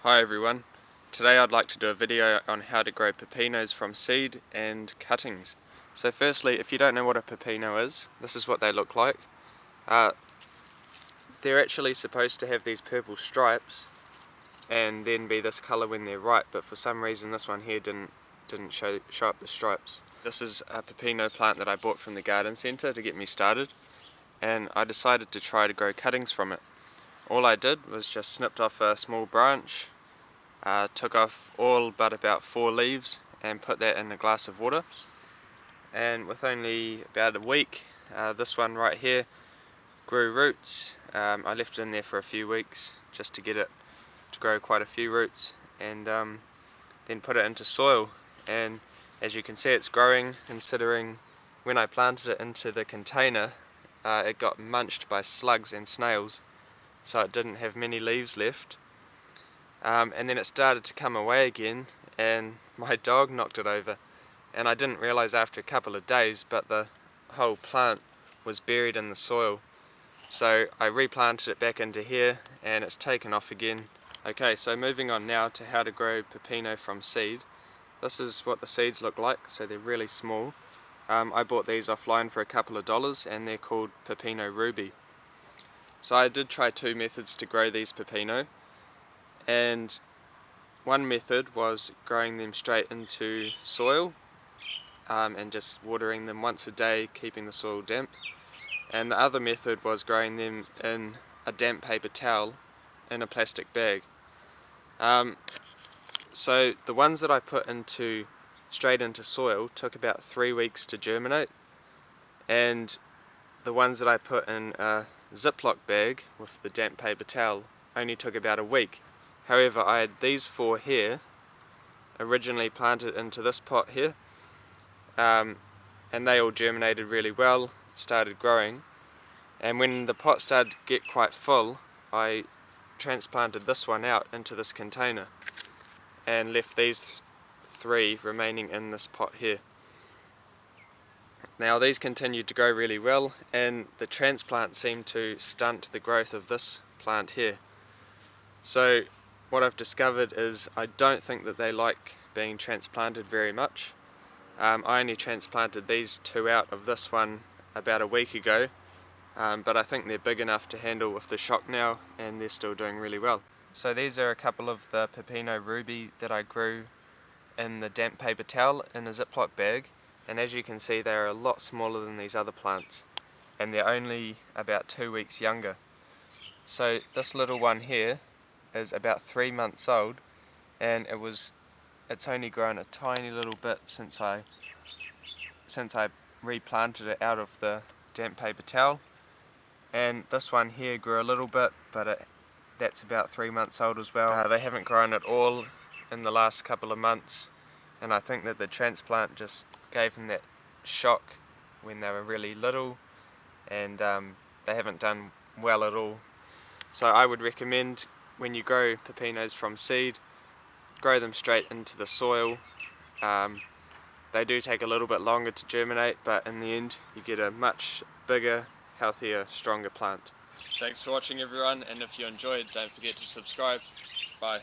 Hi everyone, today I'd like to do a video on how to grow pepinos from seed and cuttings. So firstly, if you don't know what a pepino is, this is what they look like. They're actually supposed to have these purple stripes and then be this colour when they're ripe, but for some reason this one here didn't show up the stripes. This is a pepino plant that I bought from the garden centre to get me started, and I decided to try to grow cuttings from it. All I did was just snipped off a small branch, took off all but about 4 leaves and put that in a glass of water, and with only about a week this one right here grew roots. I left it in there for a few weeks just to get it to grow quite a few roots, and then put it into soil, and as you can see it's growing. Considering when I planted it into the container it got munched by slugs and snails, so it didn't have many leaves left. And then it started to come away again, and my dog knocked it over, and I didn't realize after a couple of days, but the whole plant was buried in the soil. So I replanted it back into here and it's taken off again. Okay, so moving on now to how to grow pepino from seed. This is what the seeds look like, so they're really small. I bought these offline for a couple of dollars and they're called Pepino Ruby. So I did try 2 methods to grow these pepino, and one method was growing them straight into soil and just watering them once a day, keeping the soil damp. And the other method was growing them in a damp paper towel in a plastic bag. So the ones that I put straight into soil took about 3 weeks to germinate, and the ones that I put in a Ziploc bag with the damp paper towel only took about a week. However, I had these 4 here originally planted into this pot here, and they all germinated really well, started growing, and when the pot started to get quite full I transplanted this one out into this container and left these 3 remaining in this pot here. Now these continued to grow really well, and the transplant seemed to stunt the growth of this plant here. So what I've discovered is I don't think that they like being transplanted very much. I only transplanted these 2 out of this one about a week ago, but I think they're big enough to handle with the shock now, and they're still doing really well. So these are a couple of the Pepino Ruby that I grew in the damp paper towel in a Ziploc bag, and as you can see they are a lot smaller than these other plants, and they're only about 2 weeks younger. So this little one here is about 3 months old, and it's only grown a tiny little bit since I replanted it out of the damp paper towel. And this one here grew a little bit, but that's about 3 months old as well. They haven't grown at all in the last couple of months, and I think that the transplant just gave them that shock when they were really little, and they haven't done well at all. So I would recommend, when you grow pepinos from seed, grow them straight into the soil. They do take a little bit longer to germinate, but in the end you get a much bigger, healthier, stronger plant. Thanks for watching everyone, and if you enjoyed, don't forget to subscribe. Bye.